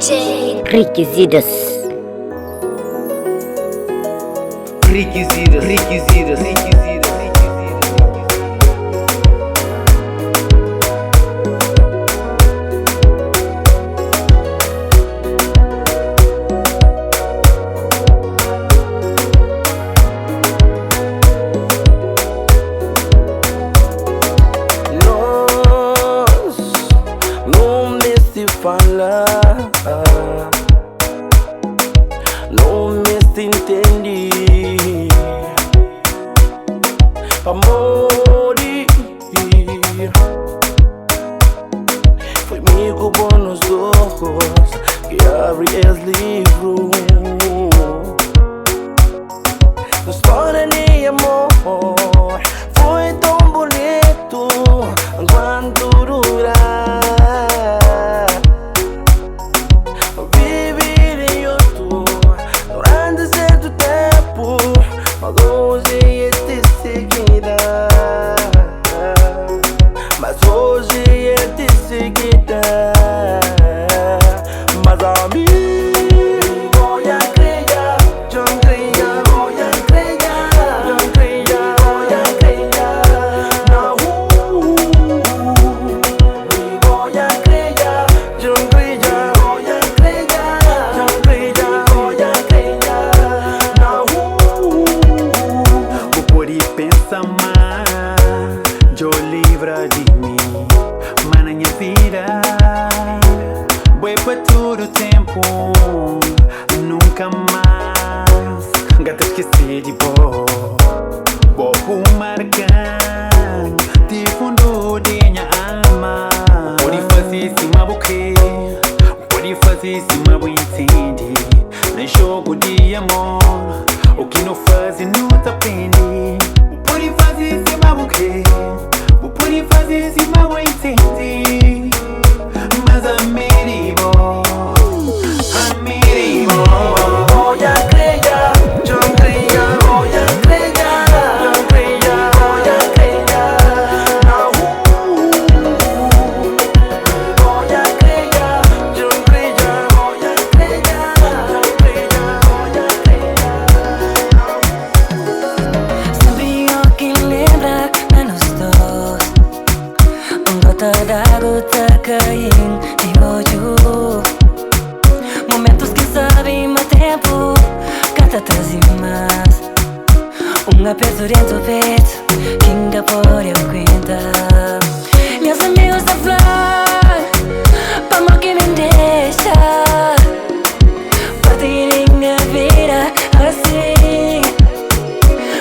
DJ Requisitos. Fala, não me entendi, amor, foi comigo bom nos ojos que abre esse livro, na história de amor foi tão bonito quanto durar. Yo libra de mim, mas na minha vida voy por todo tempo, nunca mais gata esqueci de vou marcar de fundo de minha alma. Pode fazer se ma buquê, pode fazer se ma entende. Nem jogo de amor, o que não faz não te aprende. Pode fazer se ma buquê, pode fazer se ma entende. Mas amigo, voy a creer, yo creía, voy a creer, yo creía, voy a creer, no. Voy a creer, yo creía, voy a creer, yo creía, voy a creer, no. Sabia que lembra a nós dois, gota d'água tá caindo de olho. Momentos que sabem mais tempo, canta trazem mais. Aperto dentro do peito, que ainda pode aguentar. Meus amigos da flor, pra amor que me deixa. Partir minha vida assim,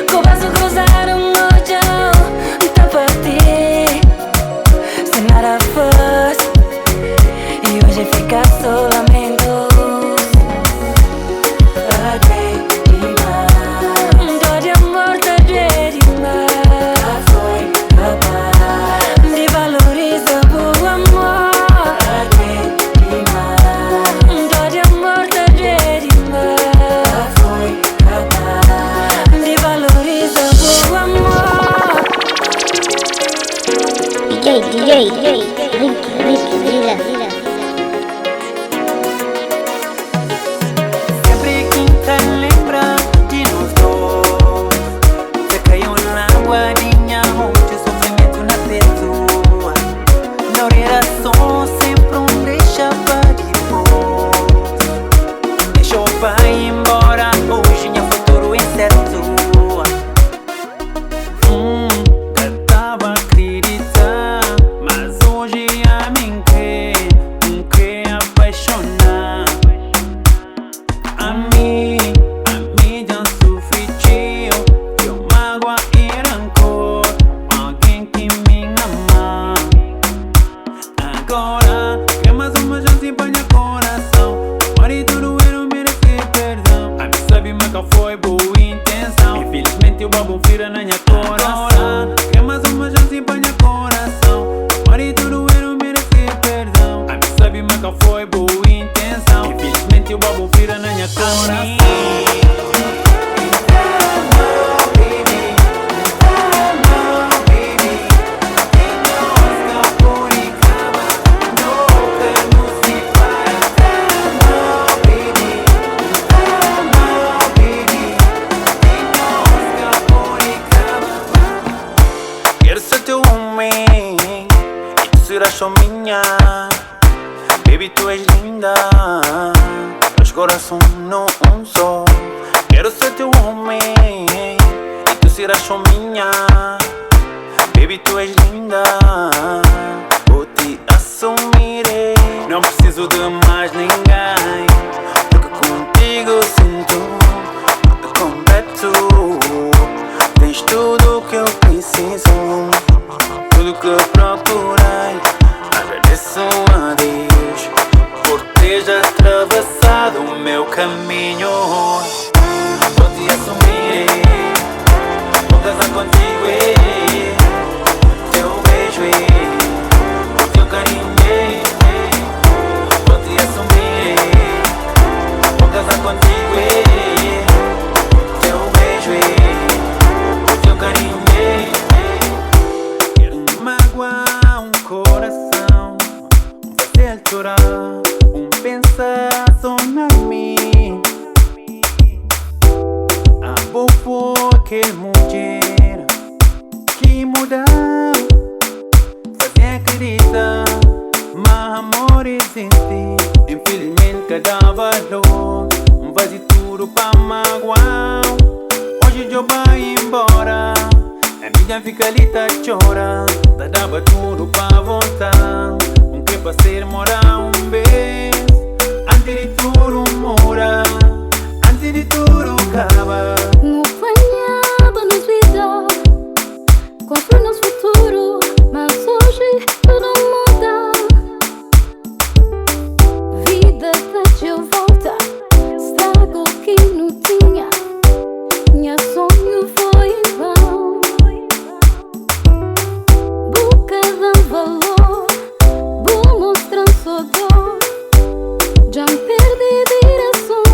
com o braço cruzado, olhão, tá partir. Sem nada faz, e hoje fica só lamento. DJ, Requisitos. linda. Os corações não um só. Quero ser teu homem e tu serás só minha. Baby, tu és linda. Vou te assumirei. Não preciso de mais ninguém, porque contigo sinto tudo completo. Tens tudo que eu preciso, tudo que procurei. Agradeço a Deus por teres atravessado o meu caminho. Vou te assumir, vou casar contigo. Teu beijo, teu carinho. Vou te assumir, vou casar contigo. Teu beijo, teu carinho. Quero magoar um coração, fazer chorar, pensar só em mim. Amo porque mulher que muda, fazer acreditar, mas amor existe. Infelizmente cada valor faz tudo pra magoar. Hoje eu vou embora, a minha fica ali tá chora. Dava tudo pra voltar, que pra ser morar vez. Antes de tudo mora, antes de tudo acaba. No planeado nos vida, construir nosso futuro, mas hoje tudo muda. Vida tá de volta, estrago que não tinha. Minha sonho foi em vão. Busca de valor, vou mostrar sua dor. Já perdi direção,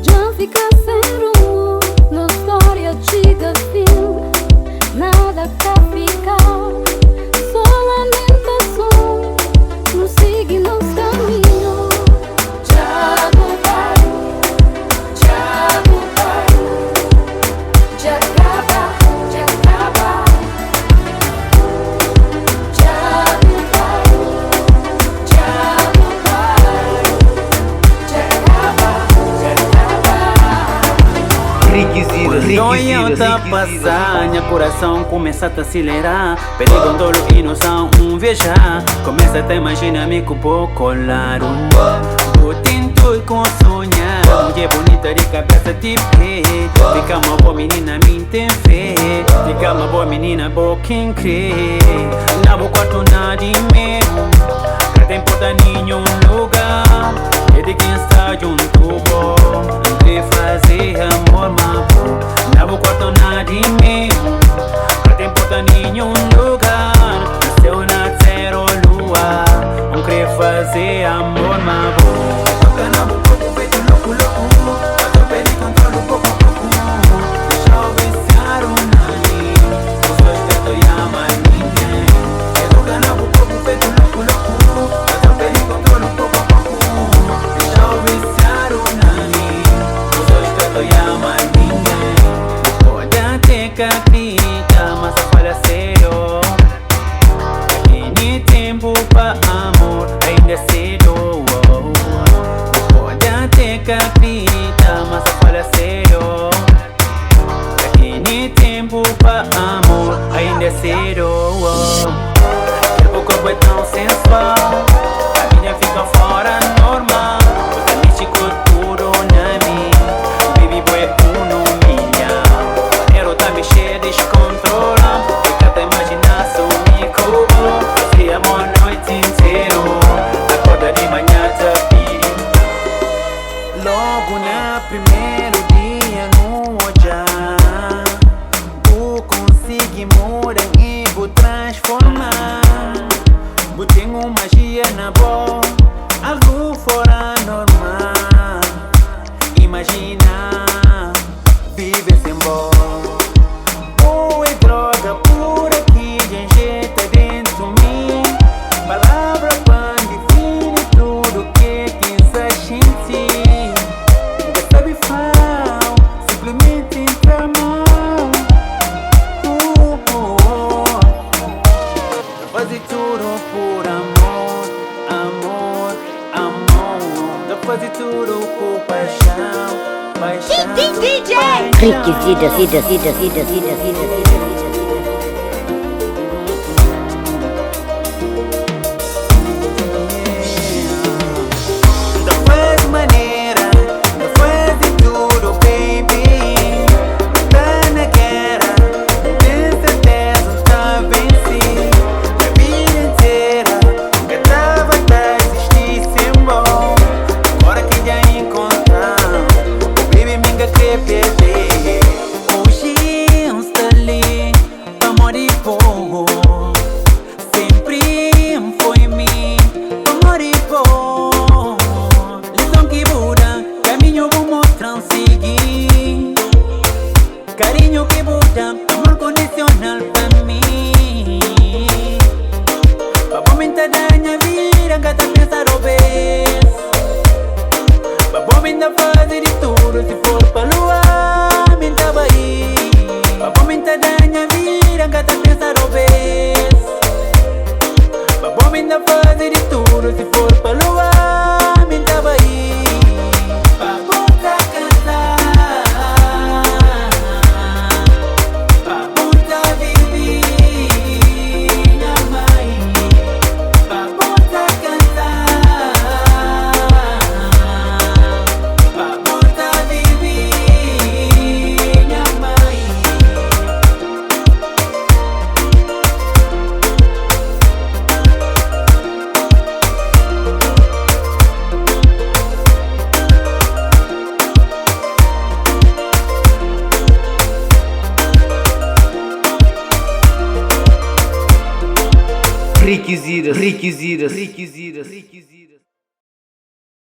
já fica sem rumo. Na história chega fim, nada pra ficar. Só lamentação, não siga nosso caminho. Já vai, já vai, já acaba, já acaba. Já vai, já vai, já acaba, já acaba. Quando eu tá passar, meu coração começa a te acelerar. Pede controle e noção, viajar. Começa a te imaginar me com pouco claro. Eu tento com sonhar, mulher bonita de cabeça de pé. Fica uma boa menina, me tem fé. Fica uma boa menina, boa quem crê. Na boa quarto nada de medo, não tem porta nenhum lugar. É de quem está junto, bom. De fazer amor, mas na boa quarto nada de medo, não tem porta nenhum lugar. Nasceu, nascer ou lua, não quer fazer amor, mas toca na boca, pouco feito louco, louco. Atropele e controle pouco, pouco. Deixa eu vencer o nani, os dois tentam e amar ninguém. Toca na boca, pouco feito louco, louco. Atropele e controle pouco, pouco. fazer tudo por paixão, paixão, DJ Requisita, Da faz maneira, da faz tudo, baby. Tá na guerra, tem certeza, tá vencido. A vida inteira, nunca tava a existir sem bom. Agora que já encontramos, baby, me quer perder. Hoje está ali, amor e fogo. Sempre foi mim, amor e fogo. Lição que muda, caminho vou mostrar seguir. Carinho que muda, amor condicional pra mim. Pra momentos da minha vida, cada pensar o vez. Pra momentos fazer de tudo, se for pra lua, me tava aí. Pra momentos da minha vida, cada pensar o vez. Pra momentos fazer de tudo, se for pra lua, me tava aí. Pra voltar a cantar, pra voltar a viver, minha mãe. Pra voltar a cantar, pra voltar a viver, minha mãe. Requisitas.